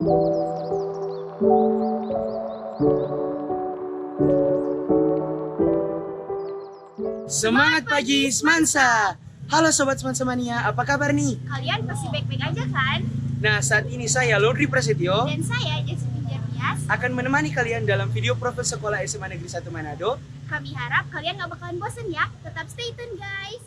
Semangat pagi Semansa. Halo Sobat Semansa Mania, apa kabar nih? Kalian pasti baik-baik aja kan? Nah, saat ini saya Laudri Prasetyo Dan saya Jasmine Jernias. akan menemani kalian dalam video profil sekolah SMA Negeri 1 Manado. Kami harap kalian gak bakalan bosen ya. Tetap stay tune guys.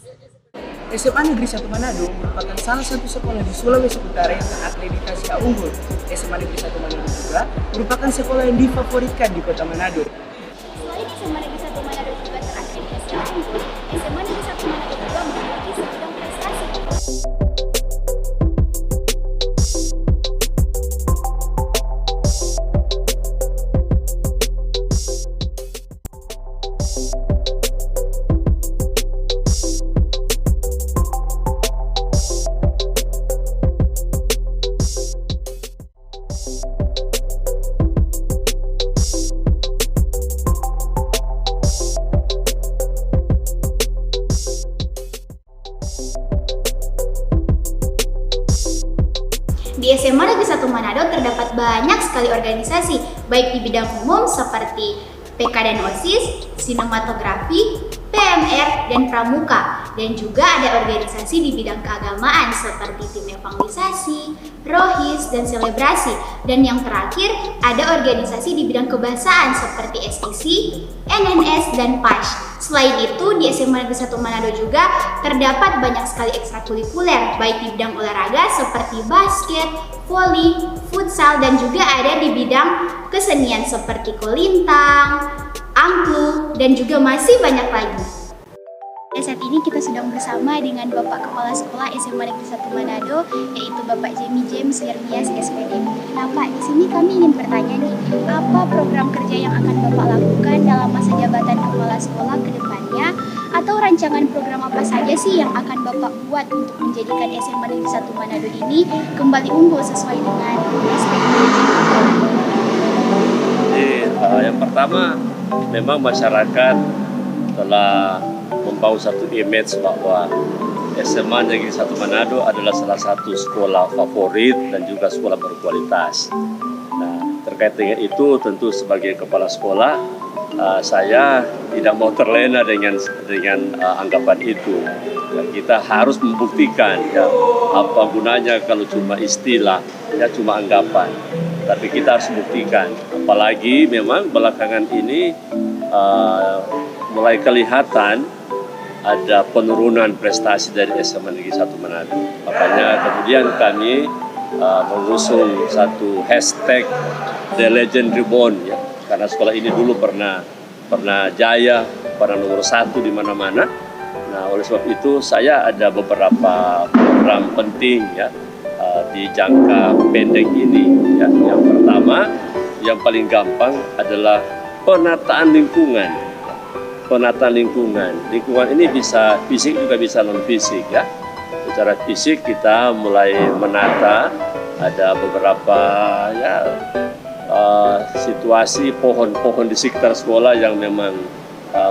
SMA Negeri 1 Manado merupakan salah satu sekolah di Sulawesi Utara yang terakreditasi A unggul. SMA Negeri 1 Manado juga merupakan sekolah yang difavoritkan di Kota Manado. Selain SMA Negeri 1 Manado juga terakreditasi A unggul, SMA Negeri 1 Manado juga memiliki segudang prestasi. Di SMA Negeri 1 Manado terdapat banyak sekali organisasi, baik di bidang umum seperti PK dan OSIS, sinematografi, PMR, dan pramuka. Dan juga ada organisasi di bidang keagamaan seperti tim evangelisasi, rohis, dan selebrasi. Dan yang terakhir ada organisasi di bidang kebahasaan seperti SIC, NNS, dan PASH. Selain itu, di SMA Negeri 1 Manado juga terdapat banyak sekali ekstrakurikuler, baik di bidang olahraga seperti basket, voli, futsal, dan juga ada di bidang kesenian seperti kolintang, angklung, dan juga masih banyak lagi. Saat ini kita sedang bersama dengan Bapak Kepala Sekolah SMA Negeri 1 Manado, yaitu Bapak Jamie James Jernias SPD. Nah Pak, di sini kami ingin bertanya nih, apa program kerja yang akan Bapak lakukan dalam masa jabatan Kepala Sekolah ke depannya? Atau rancangan program apa saja sih yang akan Bapak buat untuk menjadikan SMA Negeri 1 Manado ini kembali unggul sesuai dengan SPD? Jadi yang pertama, memang masyarakat telah membangun satu image bahwa SMA Negeri 1 Manado adalah salah satu sekolah favorit dan juga sekolah berkualitas. Nah, terkait dengan itu tentu sebagai kepala sekolah saya tidak mau terlena dengan anggapan itu. Ya, kita harus membuktikan ya, apa gunanya kalau cuma istilah, ya cuma anggapan. Tapi kita harus buktikan. Apalagi memang belakangan ini mulai kelihatan ada penurunan prestasi dari SMA Negeri 1 Manado. Makanya kemudian kami mengusung satu hashtag The Legend Reborn ya. Karena sekolah ini dulu pernah jaya, pernah nomor 1 di mana-mana. Nah, oleh sebab itu saya ada beberapa program penting ya di jangka pendek ini ya. Yang pertama, yang paling gampang adalah penataan lingkungan. Penataan lingkungan ini bisa fisik juga bisa non fisik ya. Secara fisik kita mulai menata, ada beberapa ya situasi pohon-pohon di sekitar sekolah yang memang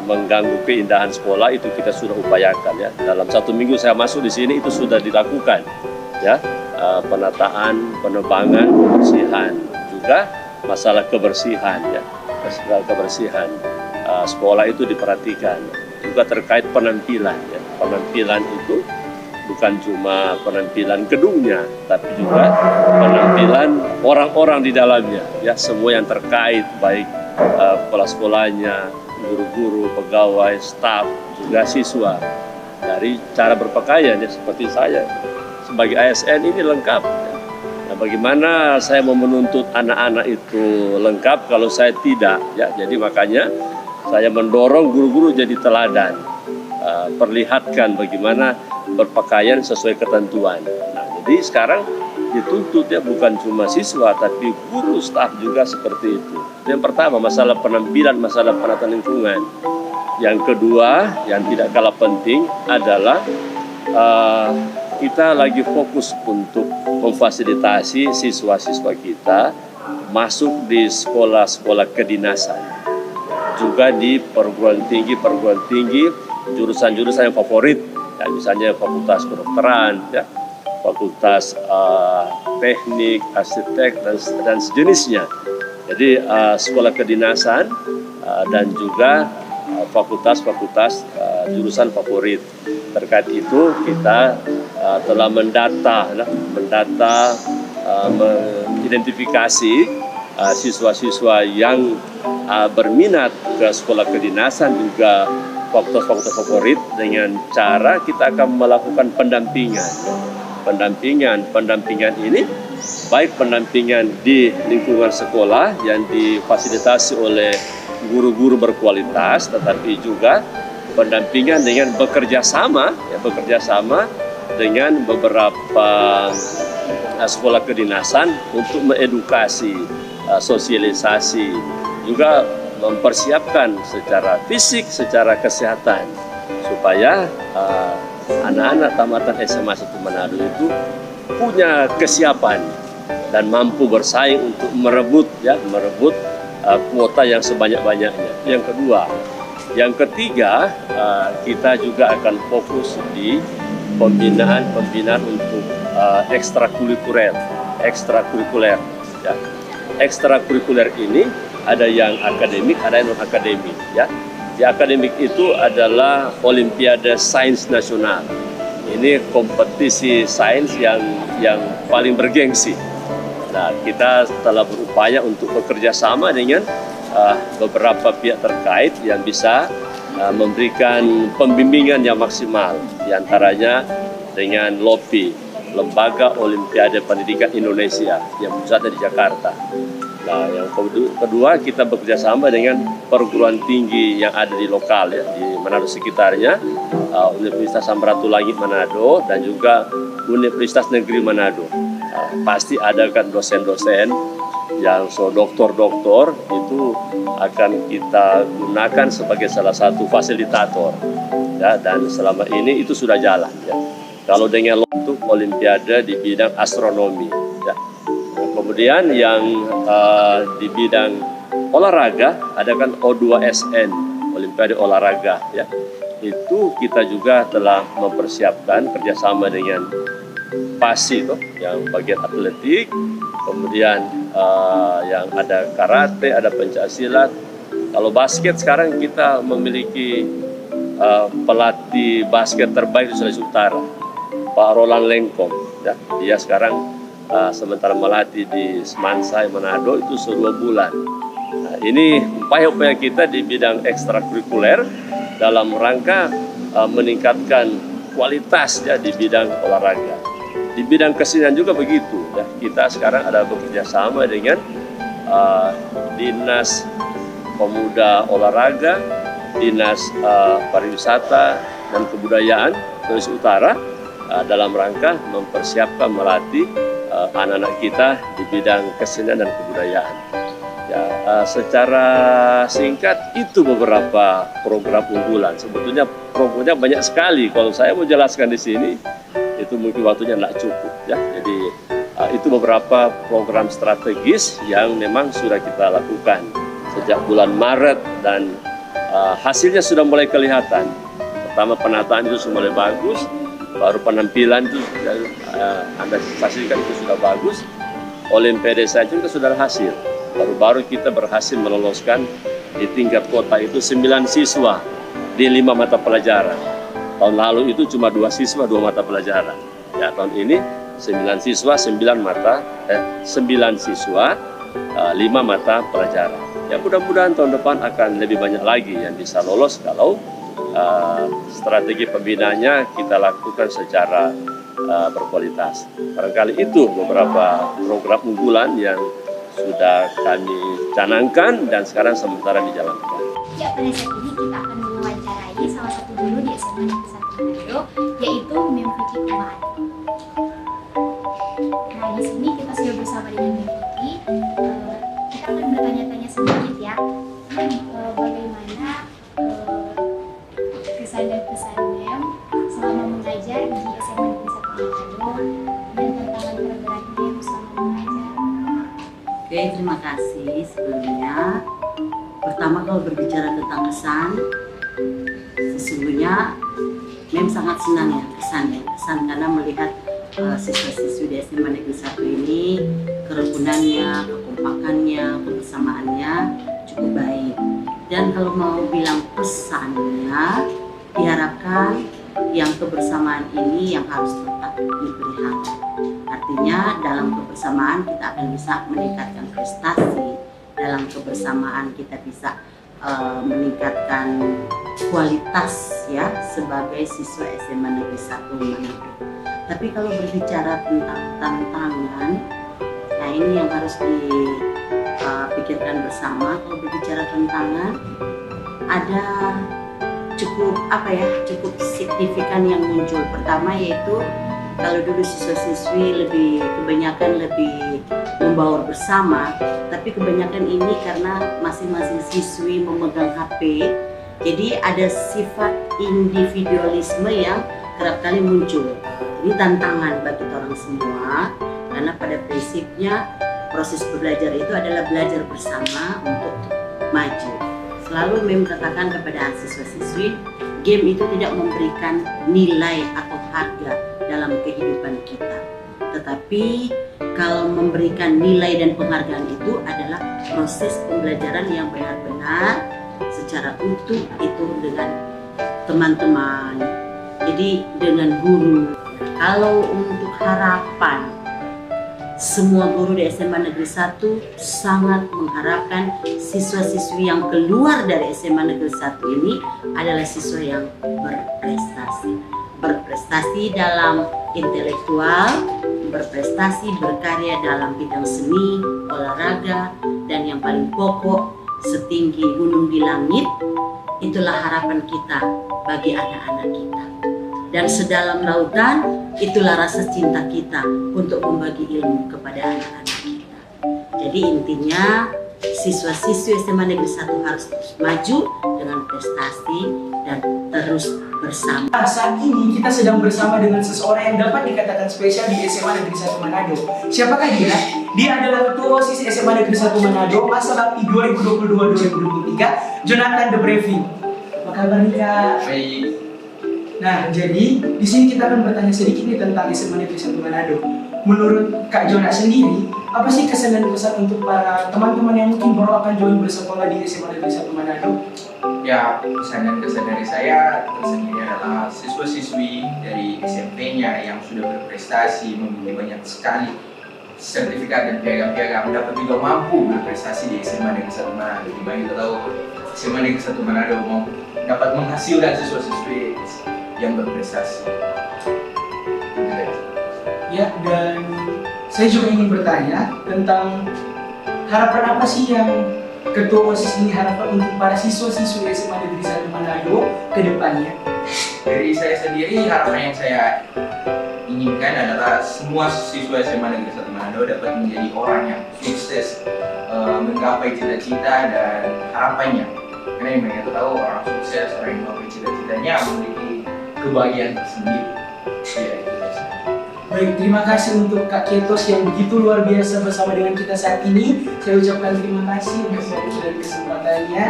mengganggu keindahan sekolah, itu kita sudah upayakan ya. Dalam 1 minggu saya masuk di sini itu sudah dilakukan ya, penataan, penebangan, kebersihan, juga masalah kebersihan ya, masalah kebersihan. Sekolah itu diperhatikan juga terkait penampilan ya. Penampilan itu bukan cuma penampilan gedungnya, tapi juga penampilan orang-orang di dalamnya ya, semua yang terkait, baik kepala sekolahnya, guru-guru, pegawai, staf, juga siswa. Dari cara berpakaian ya, seperti saya sebagai ASN ini lengkap ya. Nah, bagaimana saya mau menuntut anak-anak itu lengkap kalau saya tidak ya. Jadi makanya saya mendorong guru-guru jadi teladan, perlihatkan bagaimana berpakaian sesuai ketentuan. Nah, jadi sekarang dituntut ya, bukan cuma siswa, tapi guru, staf juga seperti itu. Yang pertama, masalah penampilan, masalah penataan lingkungan. Yang kedua, yang tidak kalah penting adalah kita lagi fokus untuk memfasilitasi siswa-siswa kita masuk di sekolah-sekolah kedinasan. Juga di perguruan tinggi jurusan-jurusan yang favorit ya, misalnya fakultas kedokteran ya, fakultas teknik, arsitek, dan sejenisnya. Jadi sekolah kedinasan dan juga fakultas-fakultas jurusan favorit. Terkait itu kita telah mendata, mengidentifikasi siswa-siswa yang berminat ke sekolah kedinasan juga fakultas-fakultas favorit dengan cara kita akan melakukan pendampingan ini baik pendampingan di lingkungan sekolah yang difasilitasi oleh guru-guru berkualitas, tetapi juga pendampingan dengan bekerja sama dengan beberapa sekolah kedinasan untuk mengedukasi, sosialisasi, juga mempersiapkan secara fisik, secara kesehatan supaya anak-anak tamatan SMA 1 Manado itu punya kesiapan dan mampu bersaing untuk merebut kuota yang sebanyak-banyaknya. Yang kedua, yang ketiga, kita juga akan fokus di pembinaan untuk ekstrakurikuler. Ya. Ekstrakurikuler ini ada yang akademik, ada yang non akademik. Ya. Di akademik itu adalah Olimpiade Sains Nasional. Ini kompetisi sains yang paling bergengsi. Nah, kita telah berupaya untuk bekerja sama dengan beberapa pihak terkait yang bisa memberikan pembimbingan yang maksimal, diantaranya dengan LOPI, Lembaga Olimpiade Pendidikan Indonesia, yang pusatnya di Jakarta. Nah, yang kedua, kita bekerja sama dengan perguruan tinggi yang ada di lokal, ya, di Manado sekitarnya, Universitas Samratulangi Manado dan juga Universitas Negeri Manado. Pasti ada kan dosen-dosen yang doktor itu akan kita gunakan sebagai salah satu fasilitator, ya, dan selama ini itu sudah jalan, ya. Kalau dengan untuk Olimpiade di bidang astronomi, ya. Kemudian yang di bidang olahraga ada kan O2SN, Olimpiade olahraga, ya. Itu kita juga telah mempersiapkan kerjasama dengan PASI tuh, yang bagian atletik, kemudian yang ada karate, ada pencaksilat. Kalau basket sekarang kita memiliki pelatih basket terbaik di Sulawesi Utara, Pak Roland Lengkong. Ya, dia sekarang sementara melatih di Semansai Manado itu 2 bulan. Nah, ini upaya-upaya kita di bidang ekstrakurikuler dalam rangka meningkatkan kualitas, ya, di bidang olahraga. Di bidang kesenian juga begitu, ya. Kita sekarang ada bekerja sama dengan Dinas Pemuda Olahraga, Dinas Pariwisata dan Kebudayaan Sulawesi Utara dalam rangka mempersiapkan melatih anak-anak kita di bidang kesenian dan kebudayaan. Ya, secara singkat itu beberapa program unggulan. Sebetulnya programnya banyak sekali. Kalau saya mau jelaskan di sini, itu mungkin waktunya tidak cukup, ya. Jadi itu beberapa program strategis yang memang sudah kita lakukan sejak bulan Maret dan hasilnya sudah mulai kelihatan. Pertama, penataan itu sudah mulai bagus, baru penampilan itu Anda saksikan itu sudah bagus. Olimpiade saja kita sudah hasil. Baru-baru kita berhasil meloloskan di tingkat kota itu 9 siswa di 5 mata pelajaran. Tahun lalu itu cuma 2 siswa 2 mata pelajaran. Ya, tahun ini 9 siswa 5 mata pelajaran. Ya, mudah-mudahan tahun depan akan lebih banyak lagi yang bisa lolos kalau strategi pembinaannya kita lakukan secara berkualitas. Barangkali itu beberapa program unggulan yang sudah kami canangkan dan sekarang sementara dijalankan. Ya, pada saat ini kita akan mewawancarai salah satu guru di SMA Negeri 1 Manado, yaitu Mem Vicky Kumahan. Nah, di sini kita sudah bersama dengan Mem Vicky. Kita akan bertanya-tanya sedikit, ya, bagaimana kesan dan pesan Mem selama mengajar di SMA Negeri 1 Manado dan tantangan terberat Mem selama mengajar. Oke, terima kasih sebelumnya. Pertama, kalau berbicara tentang kesan, sesungguhnya Mem sangat senang, ya, kesan karena melihat siswa-siswi di SMA Negeri 1 ini kerukunannya, kekompakannya, kebersamaannya cukup baik. Dan kalau mau bilang pesannya, diharapkan yang kebersamaan ini yang harus tetap dipelihara. Artinya dalam kebersamaan kita akan bisa meningkatkan prestasi, dalam kebersamaan kita bisa meningkatkan kualitas ya sebagai siswa SMA Negeri 1 Manado. Tapi kalau berbicara tentang tantangan, nah ini yang harus dipikirkan bersama. Kalau berbicara tantangan, ada cukup signifikan yang muncul. Pertama yaitu kalau dulu siswa-siswi kebanyakan lebih membaur bersama, tapi kebanyakan ini karena masing-masing siswi memegang HP, jadi ada sifat individualisme yang kerap kali muncul. Ini tantangan bagi orang semua, karena pada prinsipnya proses belajar itu adalah belajar bersama untuk maju. Selalu katakan kepada siswa-siswi, game itu tidak memberikan nilai atau harga dalam kehidupan kita. Tetapi kalau memberikan nilai dan penghargaan itu adalah proses pembelajaran yang benar-benar secara utuh itu dengan teman-teman, jadi dengan guru. Kalau untuk harapan, semua guru di SMA Negeri 1 sangat mengharapkan siswa-siswi yang keluar dari SMA Negeri 1 ini adalah siswa yang berprestasi dalam intelektual, berprestasi berkarya dalam bidang seni, olahraga, dan yang paling pokok setinggi gunung di langit. Itulah harapan kita bagi anak-anak kita. Dan sedalam lautan, itulah rasa cinta kita untuk membagi ilmu kepada anak-anak kita. Jadi intinya siswa-siswi SMA Negeri 1 harus terus maju dengan prestasi dan terus bersama. Saat ini kita sedang bersama dengan seseorang yang dapat dikatakan spesial di SMA Negeri 1 Manado. Siapakah dia? Dia adalah Ketua OSIS SMA Negeri 1 Manado masa bakti 2022-2023, Jonathan De Brevi. Apa kabar nih Kak? Baik. Nah, jadi di sini kita akan bertanya sedikit nih tentang SMA Negeri 1 Manado. Menurut Kak Jona sendiri, apa sih kesan dan pesan untuk para teman-teman yang mungkin baru akan join bersekolah di SMA Negeri 1 Manado? Ya, pesan dan kesan dari saya tersendiri adalah siswa-siswi dari SMP-nya yang sudah berprestasi, memiliki banyak sekali sertifikat dan piagam-piagam, dapat juga mampu berprestasi di SMA Negeri 1 Manado. Di mana kita tahu SMA Negeri 1 Manado dapat menghasilkan siswa-siswi yang berprestasi. Ya, dan saya juga ingin bertanya tentang harapan apa sih yang Ketua OSIS ini harapkan untuk para siswa-siswi SMA Negeri 1 Manado ke depannya? Dari saya sendiri, harapan yang saya inginkan adalah semua siswa SMA Negeri 1 Manado dapat menjadi orang yang sukses, menggapai cita-cita dan harapannya. Karena yang mereka tahu orang sukses, orang yang menggapai cita-citanya memiliki kebahagiaan tersendiri. Ya, itu saja. Baik, terima kasih untuk Kak Ketos yang begitu luar biasa bersama dengan kita saat ini. Saya ucapkan terima kasih untuk waktu dan kesempatannya.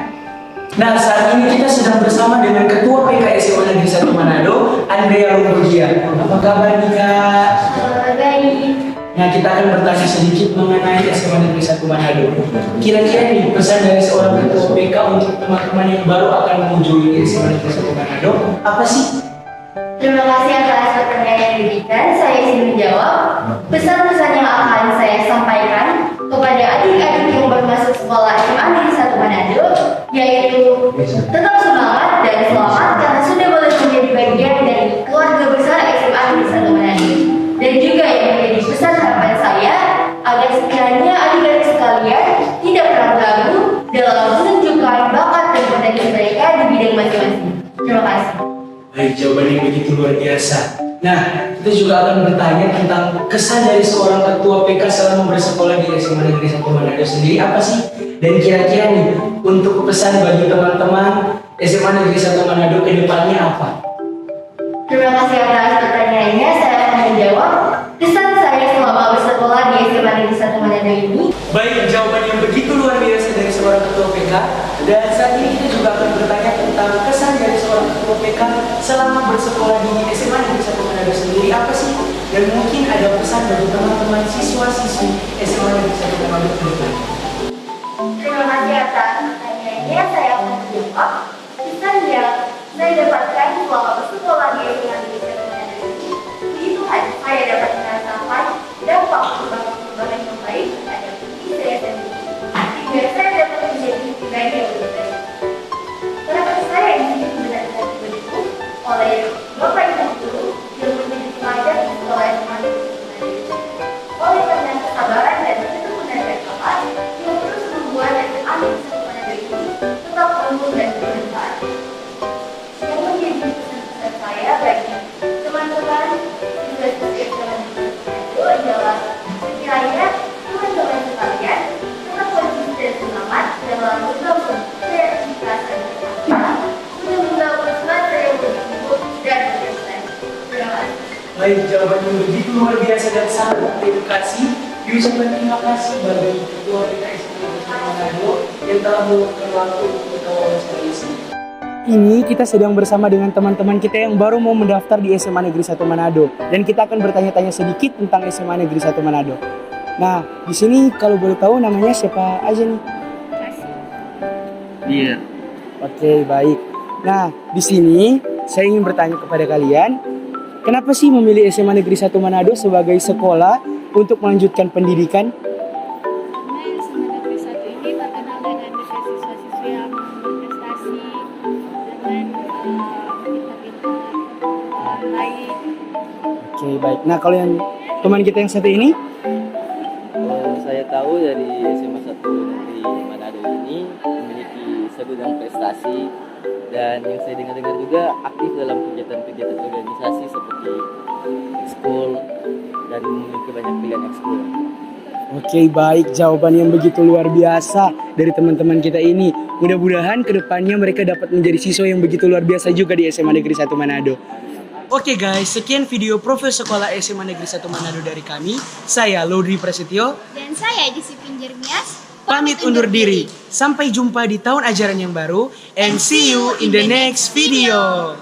Nah, saat ini kita sedang bersama dengan Ketua PK SMA Negeri 1 Manado, Andrea Lubogia. Apa kabar nih Kak? Baik. Nah, kita akan bertanya sedikit mengenai SMA Negeri 1 Manado. Kira-kira nih pesan dari seorang Ketua PK untuk teman-teman yang baru akan mengunjungi SMA Negeri 1 Manado, apa sih? Terima kasih atas pertanyaan yang diberikan. Saya ingin menjawab. Pesan-pesan yang akan saya sampaikan kepada adik-adik yang baru masuk sekolah SMA Negeri 1 Manado, yaitu tetap semangat dan selamat karena sudah boleh menjadi bagian dari keluarga besar SMA Negeri 1 Manado. Dan juga yang menjadi pesan harapan saya agar sekiranya adik-adik sekalian tidak pernah ragu dalam menunjukkan bakat dan potensi mereka di bidang masing-masing. Terima kasih. Baik, jawaban yang begitu luar biasa. Nah, kita juga akan bertanya tentang kesan dari seorang Ketua PK selama bersekolah di SMA Negeri 1 Manado sendiri apa sih? Dan kira-kira nih, untuk pesan bagi teman-teman SMA Negeri 1 Manado ke depannya apa? Terima kasih atas pertanyaannya. Saya akan menjawab. Kesan saya selama bersekolah di SMA Negeri 1 Manado ini. Baik, jawaban yang begitu luar biasa dari seorang Ketua PK. Dan saat ini kita juga akan bertanya tentang kesan dari seorang Ketua PK selama bersekolah di SMA Negeri 1 Manado sendiri apa sih? Dan mungkin ada pesan bagi teman-teman siswa-siswi SMA Negeri 1 Manado ke depan. Terima kasih atas pertanyaannya. Saya akan menjawab. Pesan yang saya dapatkan selama bersekolah di SMA Negeri 1 Manado ini, puji Tuhan, saya dapat merasakan dampak perubahan yang baik terhadap diri saya sendiri, sehingga saya dapat menjadi pribadi yang lebih baik. Kenapa saya ingin benar-benar didukung oleh Bapak Ibu Guru yang menjadi pelajar di sekolah SMA Negeri 1 Manado ini? Oleh karena kesabaran dan ketekunan mereka yang terus membuat SMA Negeri 1 Manado ini tetap unggul dan bermanfaat. Yang menjadi pesan-pesan saya bagi teman-teman siswa-siswi SMA Negeri 1 Manado adalah kiranya teman-teman sekalian tetap konsisten dan semangat dalam membangun kreativitas dan kemampuan untuk membangun semasa yang lebih hidup dan berprestasi. Terima kasih. Baik, jawaban yang begitu luar biasa dan sangat teredukasi. Diucapkan terima kasih bagi Ketua PKS Negeri 1 Manado yang telah meluangkan waktu untuk kita wawancara di sini. Ini kita sedang bersama dengan teman-teman kita yang baru mau mendaftar di SMA Negeri 1 Manado dan kita akan bertanya-tanya sedikit tentang SMA Negeri 1 Manado. Nah, di sini kalau boleh tahu namanya siapa aja nih? Iya. Oke, baik. Nah, di sini saya ingin bertanya kepada kalian, kenapa sih memilih SMA Negeri 1 Manado sebagai sekolah untuk melanjutkan pendidikan? Karena SMA Negeri 1 ini terkenal dengan siswa-siswi yang berprestasi dengan pintar-pintar baik. Oke, baik. Nah, kalau yang teman kita yang satu ini? Saya tahu dari SMA 1 Negeri Manado ini memiliki segudang prestasi dan yang saya dengar-dengar juga aktif dalam kegiatan-kegiatan organisasi seperti ekskul dan memiliki banyak pilihan ekskul. Oke, baik. Jawaban yang begitu luar biasa dari teman-teman kita ini. Mudah-mudahan kedepannya mereka dapat menjadi siswa yang begitu luar biasa juga di SMA Negeri 1 Manado. Oke guys, sekian video profil sekolah SMA Negeri 1 Manado dari kami. Saya Lodri Prasetyo. Dan saya Jisipin Jermias Pamit undur diri. Sampai jumpa di tahun ajaran yang baru. And see you in the next video.